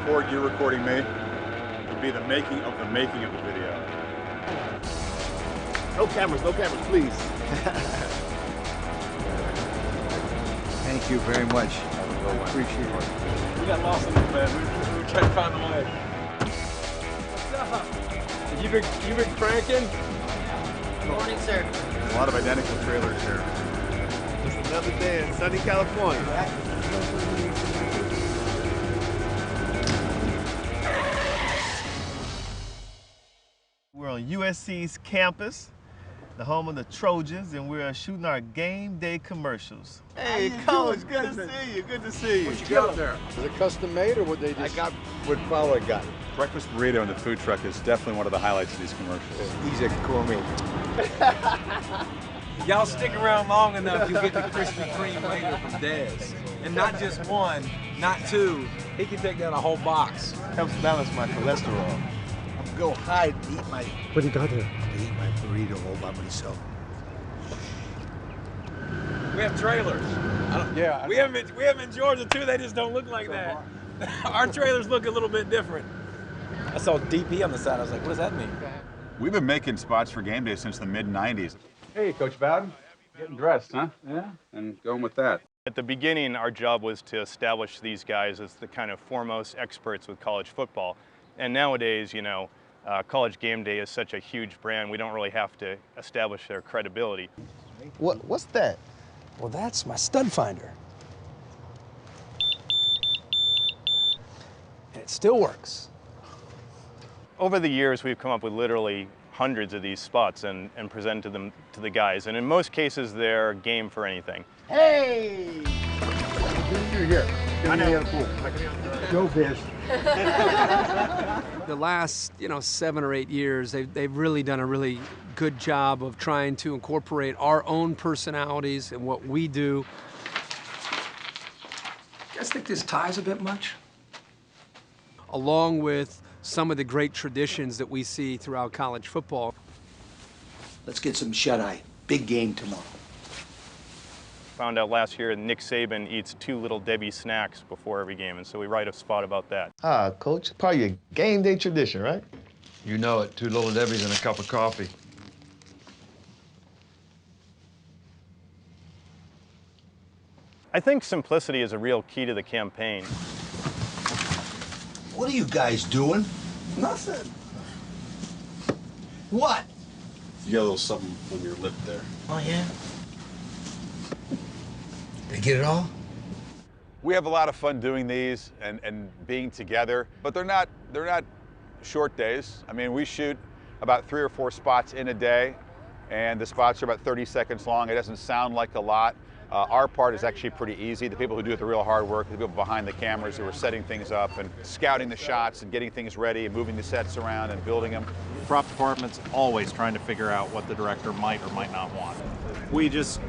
record you're recording me would be the making of the video. No cameras, please. Thank you very much. I appreciate it. We got lost in this, man. We were trying to find the way. What's up? You been cranking? Good morning, sir. A lot of identical trailers here. It's another day in sunny California. We're on USC's campus, the home of the Trojans, and we're shooting our game day commercials. Hey, Coach, good to see you. Good to see you. What you got there? Is it custom made or would they just? I got what Fowler got. Breakfast burrito in the food truck is definitely one of the highlights of these commercials. He's a gourmet. Y'all stick around long enough, you'll get the Krispy Kreme later from Dez. And not just one, not two. He can take down a whole box. Helps balance my cholesterol. I'm go hide and eat my. What do you got there? I eat my burrito all by myself. We have trailers. Yeah. We have them in Georgia too, they just don't look like that. Our trailers look a little bit different. I saw DP on the side, I was like, what does that mean? We've been making spots for game day since the mid-90s. Hey, Coach Bowden. Getting dressed, huh? Yeah, and going with that. At the beginning, our job was to establish these guys as the kind of foremost experts with college football. And nowadays, you know, College Game Day is such a huge brand, we don't really have to establish their credibility. What's that? Well, that's my stud finder. And it still works. Over the years, we've come up with literally hundreds of these spots and presented them to the guys. And in most cases, they're game for anything. Hey! You're here. I know. Go fish. The last, 7 or 8 years, they've really done a really good job of trying to incorporate our own personalities and what we do. You guys think this tie's a bit much? Along with some of the great traditions that we see throughout college football. Let's get some shut-eye. Big game tomorrow. Found out last year Nick Saban eats 2 Little Debbie snacks before every game, and so we write a spot about that. Coach, part of your game day tradition, right? You know it, 2 Little Debbies and a cup of coffee. I think simplicity is a real key to the campaign. What are you guys doing? Nothing. What? You got a little something on your lip there. Oh, yeah? They get it all? We have a lot of fun doing these and being together, but they're not short days. I mean, we shoot about 3 or 4 spots in a day, and the spots are about 30 seconds long. It doesn't sound like a lot. Our part is actually pretty easy. The people who do the real hard work, the people behind the cameras who are setting things up and scouting the shots and getting things ready and moving the sets around and building them. Prop department's always trying to figure out what the director might or might not want. We just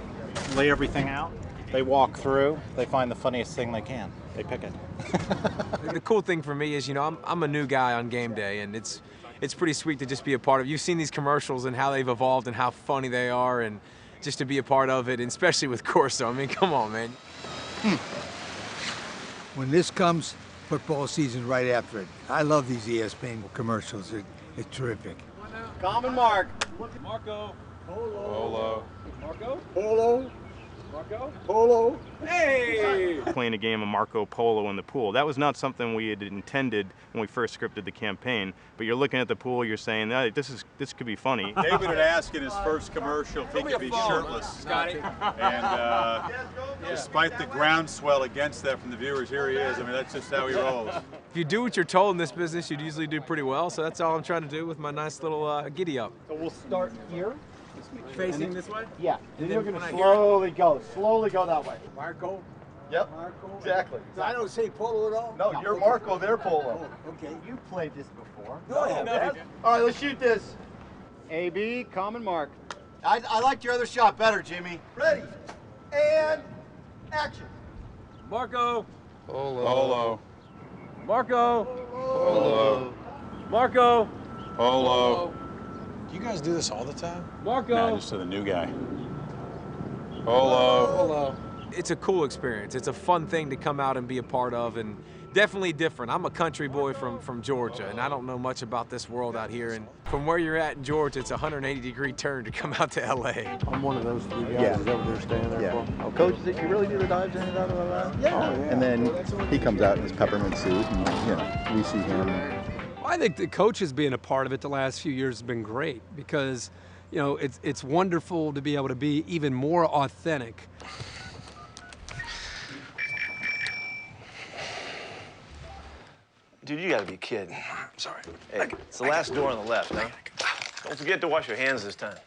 lay everything out. They walk through, they find the funniest thing they can. They pick it. The cool thing for me is, I'm a new guy on game day, and it's pretty sweet to just be a part of. You've seen these commercials and how they've evolved and how funny they are, and just to be a part of it, and especially with Corso. I mean, come on, man. When this comes, football season right after it. I love these ESPN commercials. It's terrific. Common Mark. Marco. Polo. Marco. Polo. Marco. Polo. Hey! Playing a game of Marco Polo in the pool. That was not something we had intended when we first scripted the campaign, but you're looking at the pool, you're saying, hey, this could be funny. David had asked in his first commercial if he could be shirtless. Scotty. And despite the groundswell against that from the viewers, here he is. I mean, that's just how he rolls. If you do what you're told in this business, you'd usually do pretty well, so that's all I'm trying to do with my nice little giddy up. So we'll start here. Facing this way? Yeah. Then you're when going I to hear slowly go that way. Marco? Yep. Exactly. So I don't say polo at all? No, you're Marco, they're Polo. Oh, okay. You played this before. No, I haven't. All right, let's shoot this. AB, Common Mark. I liked your other shot better, Jimmy. Ready, and action. Marco. Polo. Marco. Polo. Marco. Polo. Do you guys do this all the time? Marco. Nah, just to the new guy. Polo. It's a cool experience. It's a fun thing to come out and be a part of, and definitely different. I'm a country boy from Georgia, and I don't know much about this world out here. And from where you're at in Georgia, it's a 180-degree turn to come out to LA. I'm one of those three guys that's over there standing there. Yeah. Oh, Coach, did you really do the dives in and out of the line? Yeah. Oh, yeah. And then he comes out in his peppermint suit, and we see him. I think the coaches being a part of it the last few years has been great because, it's wonderful to be able to be even more authentic. Dude, you gotta be kidding. Sorry. Hey, it's the last door on the left, huh? Don't forget to wash your hands this time.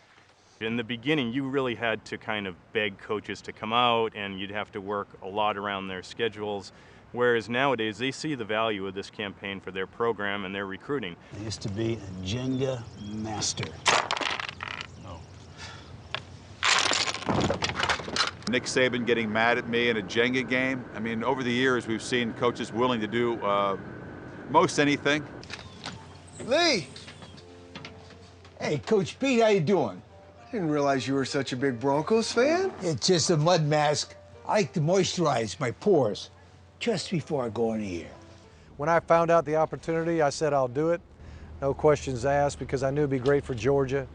In the beginning, you really had to kind of beg coaches to come out, and you'd have to work a lot around their schedules. Whereas nowadays, they see the value of this campaign for their program and their recruiting. I used to be a Jenga master. Nick Saban getting mad at me in a Jenga game. I mean, over the years, we've seen coaches willing to do most anything. Lee! Hey, Coach Pete, how you doing? I didn't realize you were such a big Broncos fan. It's just a mud mask. I like to moisturize my pores just before I go in here. When I found out the opportunity, I said I'll do it. No questions asked because I knew it'd be great for Georgia,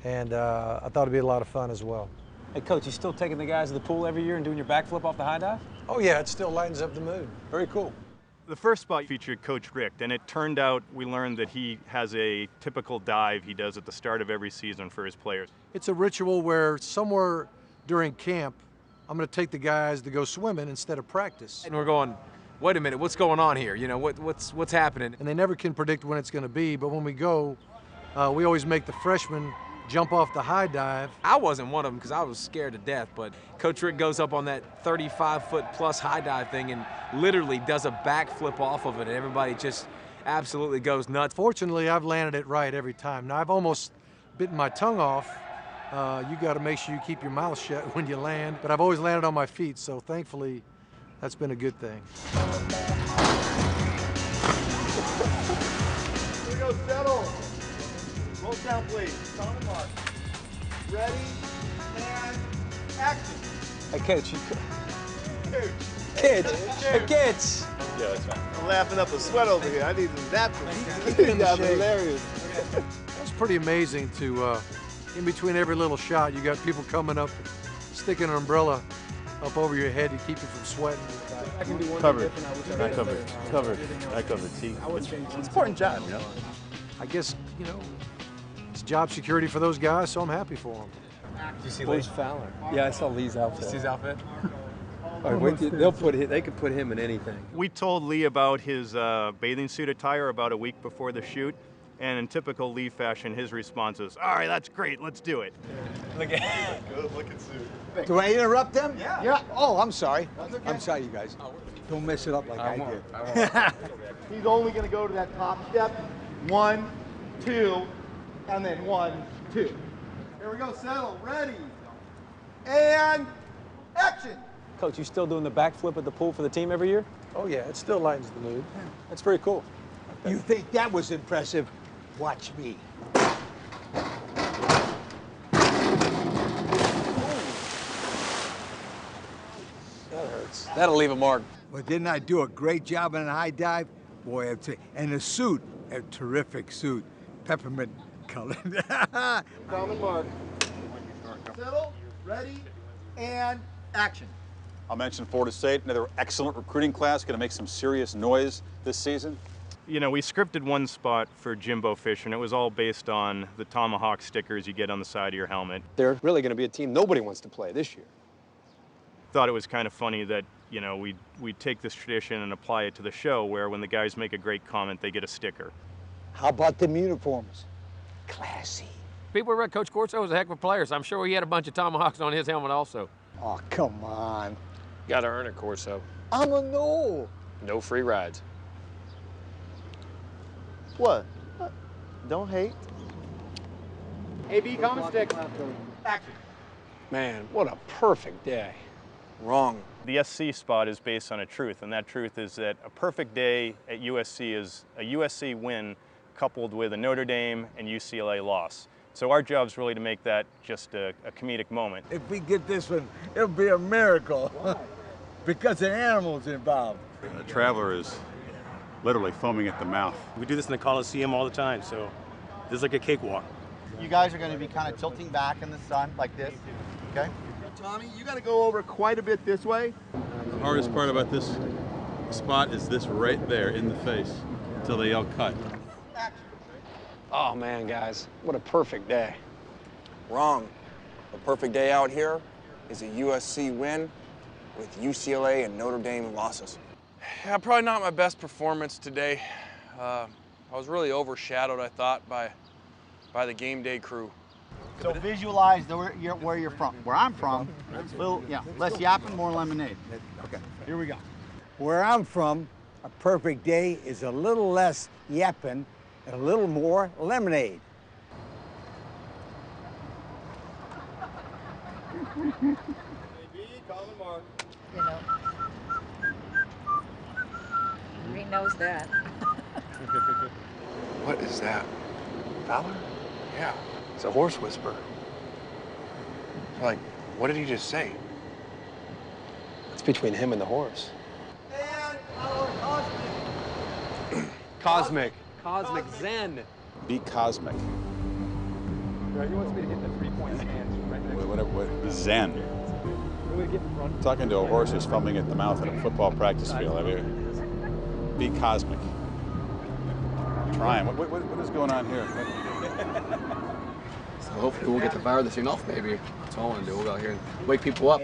and I thought it'd be a lot of fun as well. Hey, Coach, you still taking the guys to the pool every year and doing your backflip off the high dive? Oh, yeah, it still lightens up the mood. Very cool. The first spot featured Coach Rick, and it turned out we learned that he has a typical dive he does at the start of every season for his players. It's a ritual where somewhere during camp, I'm going to take the guys to go swimming instead of practice. And we're going, wait a minute, what's going on here? What's happening? And they never can predict when it's going to be, but when we go, we always make the freshmen jump off the high dive. I wasn't one of them because I was scared to death, but Coach Rick goes up on that 35-foot plus high dive thing and literally does a backflip off of it, and everybody just absolutely goes nuts. Fortunately, I've landed it right every time. Now, I've almost bitten my tongue off. You got to make sure you keep your mouth shut when you land, but I've always landed on my feet, so thankfully, that's been a good thing. Here we go, settle. Roll down, please. On the mark. Ready, and action. Hey, Coach. Kids. Kids. Yeah, that's fine. I'm laughing up a sweat over here. I need some napkins. Keep it in the That's shape. hilarious. It's pretty amazing to, in between every little shot, you got people coming up, sticking an umbrella up over your head to keep you from sweating. I can do one Covered. I covered. I covered. See, it's an important job, you know. I guess, it's job security for those guys, so I'm happy for them. Did you see Where's Fowler? Yeah, I saw Lee's outfit. You see his outfit? All right, wait, they could put him in anything. We told Lee about his bathing suit attire about a week before the shoot, and in typical Lee fashion, his response was, "All right, that's great, let's do it." Look at Good looking suit. Do I interrupt them? Yeah. Oh, I'm sorry. That's okay. I'm sorry, you guys. Don't mess it up like I did. He's only going to go to that top step. 1, 2, and then 1, 2. Here we go, settle, ready, and action. Coach, you still doing the backflip at the pool for the team every year? Oh yeah, it still lightens the mood. That's very cool. You think that was impressive? Watch me. That hurts. That'll leave a mark. Well, didn't I do a great job on a high dive? Boy, and the suit, a terrific suit, peppermint colored. Common mark. Settle, ready, and action. I'll mention Florida State, another excellent recruiting class, going to make some serious noise this season. We scripted one spot for Jimbo Fisher, and it was all based on the Tomahawk stickers you get on the side of your helmet. They're really going to be a team nobody wants to play this year. Thought it was kind of funny that, we'd take this tradition and apply it to the show, where when the guys make a great comment, they get a sticker. How about them uniforms? Classy. People read Coach Corso was a heck of a player, so I'm sure he had a bunch of tomahawks on his helmet also. Oh, come on. Got to earn it, Corso. I'm a no. No free rides. What? Don't hate. AB, common stick. Action. Man, what a perfect day. Wrong. The SC spot is based on a truth, and that truth is that a perfect day at USC is a USC win coupled with a Notre Dame and UCLA loss. So our job is really to make that just a comedic moment. If we get this one, it'll be a miracle. Because an animal's involved. The Traveler is literally foaming at the mouth. We do this in the Coliseum all the time, so this is like a cakewalk. You guys are going to be kind of tilting back in the sun like this, okay? Tommy, you got to go over quite a bit this way. The hardest part about this spot is this right there in the face until they yell cut. Oh man, guys, what a perfect day. Wrong. A perfect day out here is a USC win with UCLA and Notre Dame losses. Yeah, probably not my best performance today. I was really overshadowed, I thought, by the game day crew. So visualize where you're from. Where I'm from, less yapping, more lemonade. Okay, here we go. Where I'm from, a perfect day is a little less yapping and a little more lemonade. You know, he knows that. What is that? Valor? Yeah, it's a horse whisper. Like, what did he just say? It's between him and the horse. And our Cosmic. Cosmic Zen. Be cosmic. He wants me to hit the three-point stance right there. What, Zen. Talking to a horse who's foaming at the mouth at a football practice field. I mean, be cosmic. Trying. What is going on here? So hopefully we'll get to fire this thing off, maybe. That's all I want to do. We'll go out here and wake people up.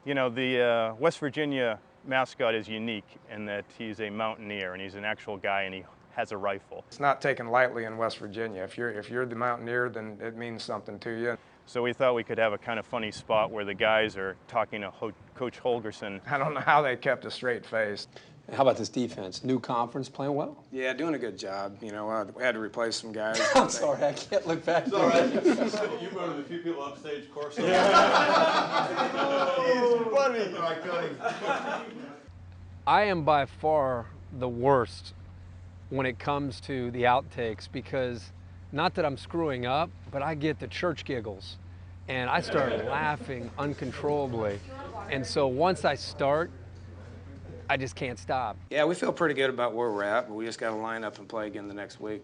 You know, the West Virginia mascot is unique in that he's a mountaineer and he's an actual guy and he has a rifle. It's not taken lightly in West Virginia. If you're the mountaineer, then it means something to you. So we thought we could have a kind of funny spot where the guys are talking to Coach Holgerson. I don't know how they kept a straight face. How about this defense? New conference, playing well? Yeah, doing a good job. You know, we had to replace some guys. I'm sorry, I can't look back. It's all right. You're one of the few people upstage course. I am by far the worst when it comes to the outtakes because not that I'm screwing up, but I get the church giggles and I start laughing uncontrollably. And so once I start, I just can't stop. Yeah, we feel pretty good about where we're at, but we just got to line up and play again the next week.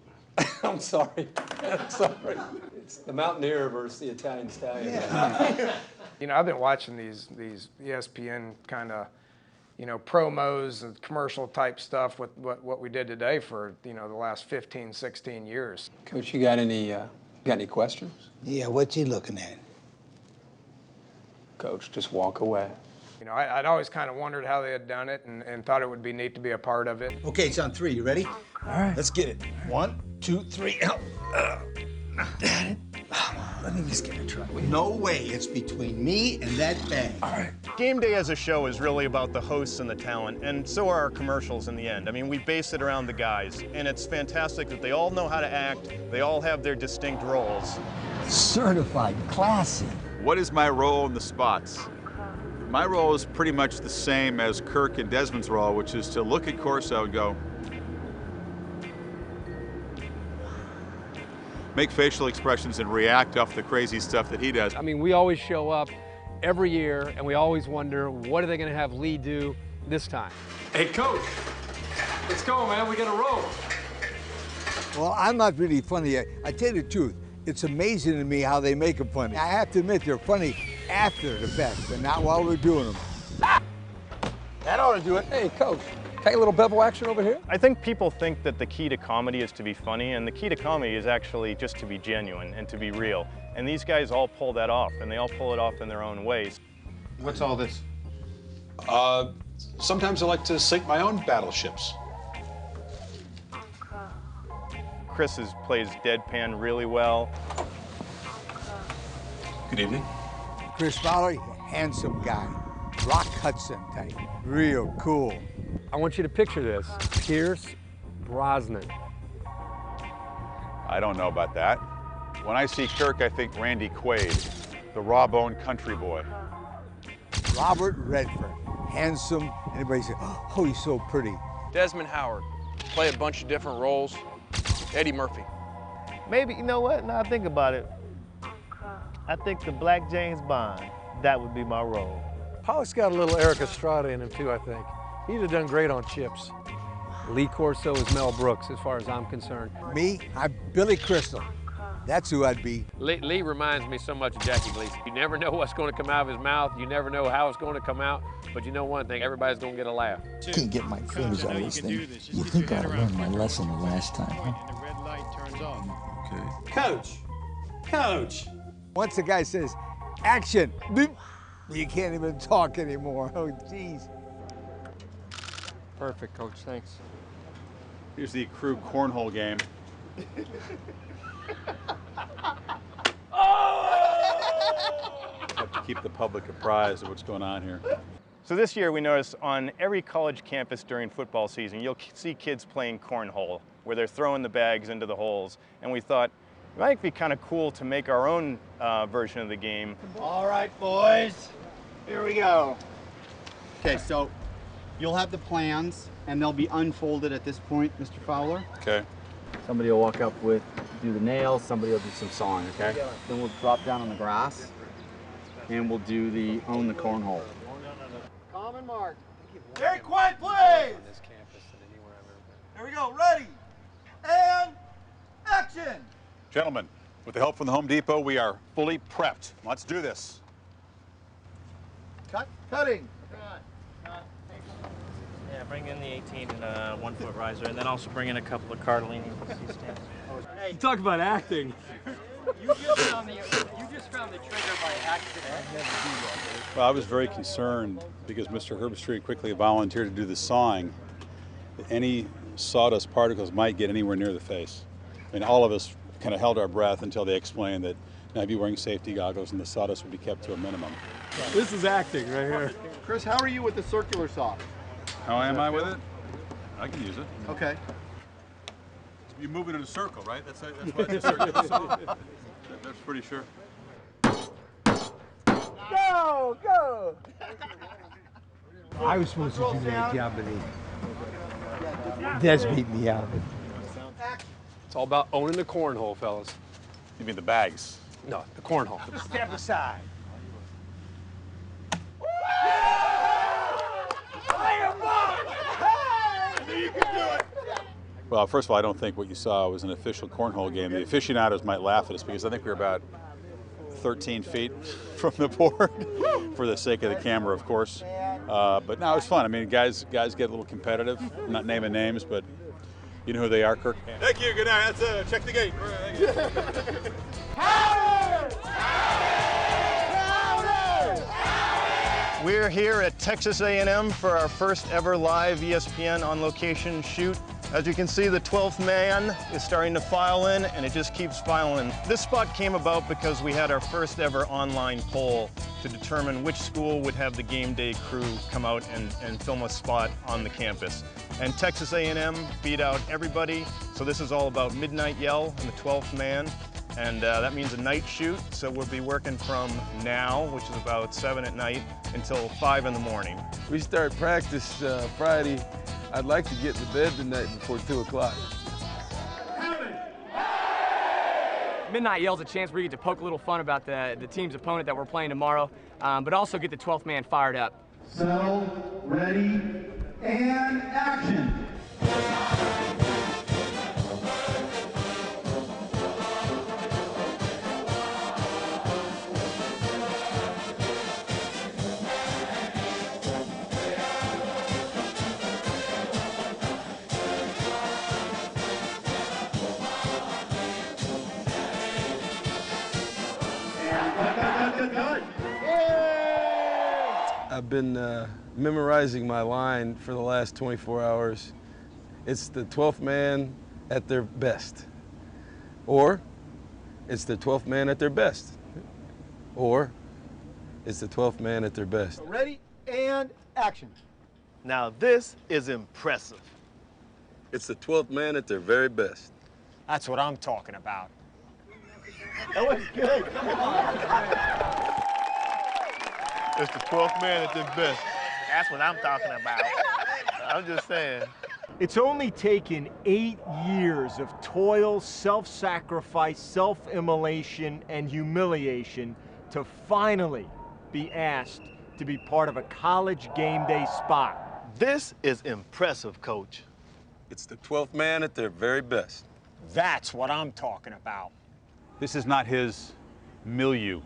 I'm sorry. I'm sorry. It's the Mountaineer versus the Italian Stallion. Yeah. You know, I've been watching these ESPN kind of, you know, promos and commercial type stuff with what we did today for, you know, the last 15, 16 years. Coach, you got any questions? Yeah, what's he looking at? Coach, just walk away. You know, I'd always kind of wondered how they had done it and thought it would be neat to be a part of it. Okay, it's on 3. You ready? All right. Let's get it. 1, 2, 3. Let me just give it a try. No way. It's between me and that bag. All right. Game Day as a show is really about the hosts and the talent, and so are our commercials in the end. I mean, we base it around the guys, and it's fantastic that they all know how to act. They all have their distinct roles. Certified classy. What is my role in the spots? My role is pretty much the same as Kirk and Desmond's role, which is to look at Corso and go, make facial expressions and react off the crazy stuff that he does. I mean, we always show up every year and we always wonder, what are they going to have Lee do this time? Hey, Coach, let's go, man. We got to roll. Well, I'm not really funny. I tell you the truth. It's amazing to me how they make them funny. I have to admit, they're funny after the fact, but not while we're doing them. That ought to do it. Hey, Coach, take a little bevel action over here. I think people think that the key to comedy is to be funny, and the key to comedy is actually just to be genuine and to be real. And these guys all pull that off, and they all pull it off in their own ways. What's all this? Sometimes I like to sink my own battleships. Chris plays deadpan really well. Good evening. Chris Fowler, handsome guy. Rock Hudson type. Real cool. I want you to picture this. Pierce Brosnan. I don't know about that. When I see Kirk, I think Randy Quaid, the raw-boned country boy. Robert Redford, handsome. Anybody say, oh, he's so pretty. Desmond Howard, play a bunch of different roles. Eddie Murphy. Maybe, you know what, now I think about it, I think the Black James Bond, that would be my role. Pollock's got a little Eric Estrada in him too, I think. He'd have done great on chips. Lee Corso is Mel Brooks, as far as I'm concerned. Me, I'm Billy Crystal. That's who I'd be. Lee reminds me so much of Jackie Gleason. You never know what's going to come out of his mouth. You never know how it's going to come out. But you know one thing, everybody's going to get a laugh. Can't get my fingers out of this thing. You think I learned my lesson the last time, huh? Okay. Coach! Coach! Once the guy says, action, boop, you can't even talk anymore. Oh, jeez. Perfect, Coach. Thanks. Here's the crew cornhole game. Have to keep the public apprised of what's going on here. So this year we noticed on every college campus during football season, you'll see kids playing cornhole, where they're throwing the bags into the holes. And we thought it might be kind of cool to make our own version of the game. All right, boys, here we go. Okay, so you'll have the plans, and they'll be unfolded at this point, Mr. Fowler. Okay. Somebody will walk up with, do the nails, somebody will do some sawing, okay? Then we'll drop down on the grass, and we'll do the own the cornhole. Common mark. Very quiet, please. Here we go, ready, and action. Gentlemen, with the help from the Home Depot, we are fully prepped. Let's do this. Cutting. Yeah, bring in the 18 and 1 foot riser, and then also bring in a couple of Cardellini. You talk about acting. You just found the trigger by accident. Well, I was very concerned because Mr. Herbstreit quickly volunteered to do the sawing, that any sawdust particles might get anywhere near the face. I mean, all of us kind of held our breath until they explained that now I'd be wearing safety goggles and the sawdust would be kept to a minimum. This is acting right here. Chris, how are you with the circular saw? How am I with it? I can use it. Okay. You move it in a circle, right? That's what it's a circular saw. That's pretty sure. Go, go! I was supposed to do that job, but Des beat me out. It's all about owning the cornhole, fellas. You mean the bags? No, the cornhole. Step aside. Well, first of all, I don't think what you saw was an official cornhole game. The aficionados might laugh at us because I think we're about 13 feet from the board, for the sake of the camera, of course. But no, it was fun. I mean, guys get a little competitive. I'm not naming names, but you know who they are, Kirk. Thank you. Good night. That's check the gate. We're here at Texas A&M for our first ever live ESPN on location shoot. As you can see, the 12th man is starting to file in, and it just keeps filing. This spot came about because we had our first ever online poll to determine which school would have the game day crew come out and film a spot on the campus. And Texas A&M beat out everybody, so this is all about Midnight Yell and the 12th man. And that means a night shoot, so we'll be working from now, which is about 7 at night, until 5 in the morning. We start practice Friday. I'd like to get to bed tonight before 2 o'clock. Midnight Yell's a chance where you get to poke a little fun about the team's opponent that we're playing tomorrow, but also get the 12th man fired up. Settle, ready, and action. I've been memorizing my line for the last 24 hours. It's the 12th man at their best. Or it's the 12th man at their best. Or it's the 12th man at their best. Ready, and action. Now this is impressive. It's the 12th man at their very best. That's what I'm talking about. That was good. It's the 12th man at their best. That's what I'm talking about. I'm just saying. It's only taken 8 years of toil, self-sacrifice, self-immolation, and humiliation to finally be asked to be part of a college game day spot. This is impressive, Coach. It's the 12th man at their very best. That's what I'm talking about. This is not his milieu,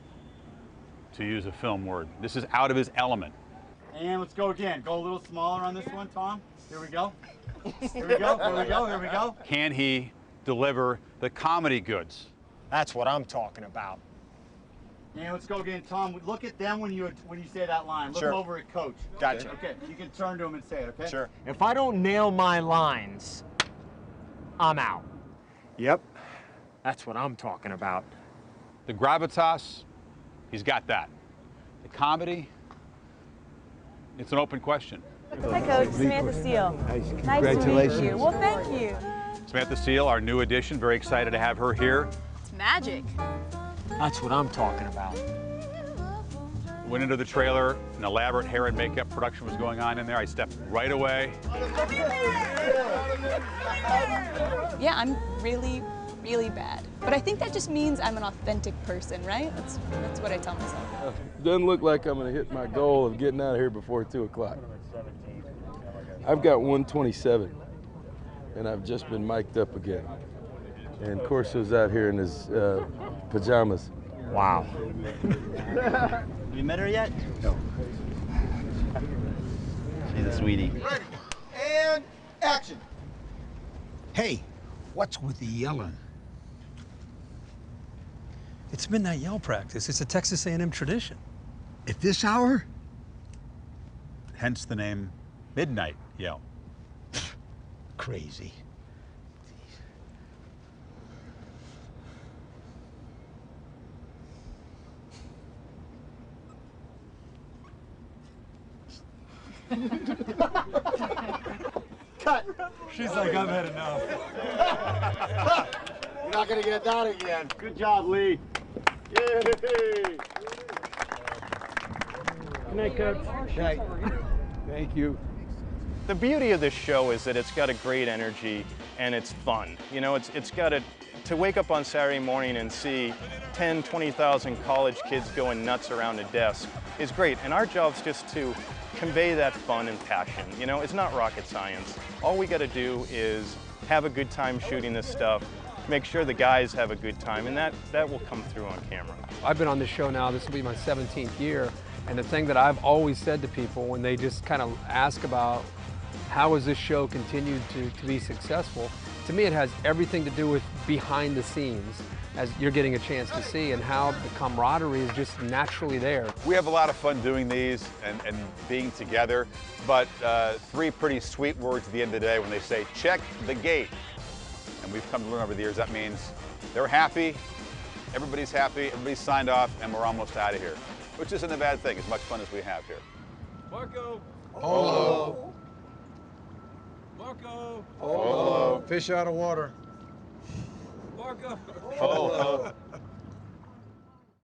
to use a film word. This is out of his element. And let's go again. Go a little smaller on this one, Tom. Here we go. Here we go, here we go, here we go. Can he deliver the comedy goods? That's what I'm talking about. And let's go again, Tom. Look at them when you say that line. Look Sure. over at Coach. Gotcha. Okay, you can turn to him and say it, okay? Sure. If I don't nail my lines, I'm out. Yep. That's what I'm talking about. The gravitas, he's got that. The comedy, it's an open question. Hi, Coach. Samantha Steele. Nice to meet you. Well, thank you. Samantha Steele, our new addition. Very excited to have her here. It's magic. That's what I'm talking about. Went into the trailer, an elaborate hair and makeup production was going on in there. I stepped right away. Yeah, I'm really, really bad. But I think that just means I'm an authentic person, right? That's what I tell myself. Doesn't look like I'm going to hit my goal of getting out of here before 2 o'clock. I've got 127, and I've just been mic'd up again. And Corso's out here in his pajamas. Wow. Have you met her yet? No. She's a sweetie. Ready, and action. Hey, what's with the yelling? It's midnight yell practice. It's a Texas A&M tradition. At this hour? Hence the name Midnight Yell. Crazy. Cut. She's like, I've had enough. You're not gonna get that again. Good job, Lee. Yay! Good night, Coach. Night. Thank you. The beauty of this show is that it's got a great energy and it's fun. You know, it's got to wake up on Saturday morning and see 10, 20,000 college kids going nuts around a desk is great. And our job's just to convey that fun and passion. You know, it's not rocket science. All we got to do is have a good time shooting this stuff, make sure the guys have a good time, and that will come through on camera. I've been on this show now, this will be my 17th year, and the thing that I've always said to people when they just kind of ask about how has this show continued to be successful, to me it has everything to do with behind the scenes, as you're getting a chance to see, and how the camaraderie is just naturally there. We have a lot of fun doing these and being together, but 3 pretty sweet words at the end of the day when they say, check the gate. And we've come to learn over the years that means they're happy, everybody's signed off, and we're almost out of here. Which isn't a bad thing, as much fun as we have here. Marco. Hello. Marco. Hello. Fish out of water. Marco. Hello.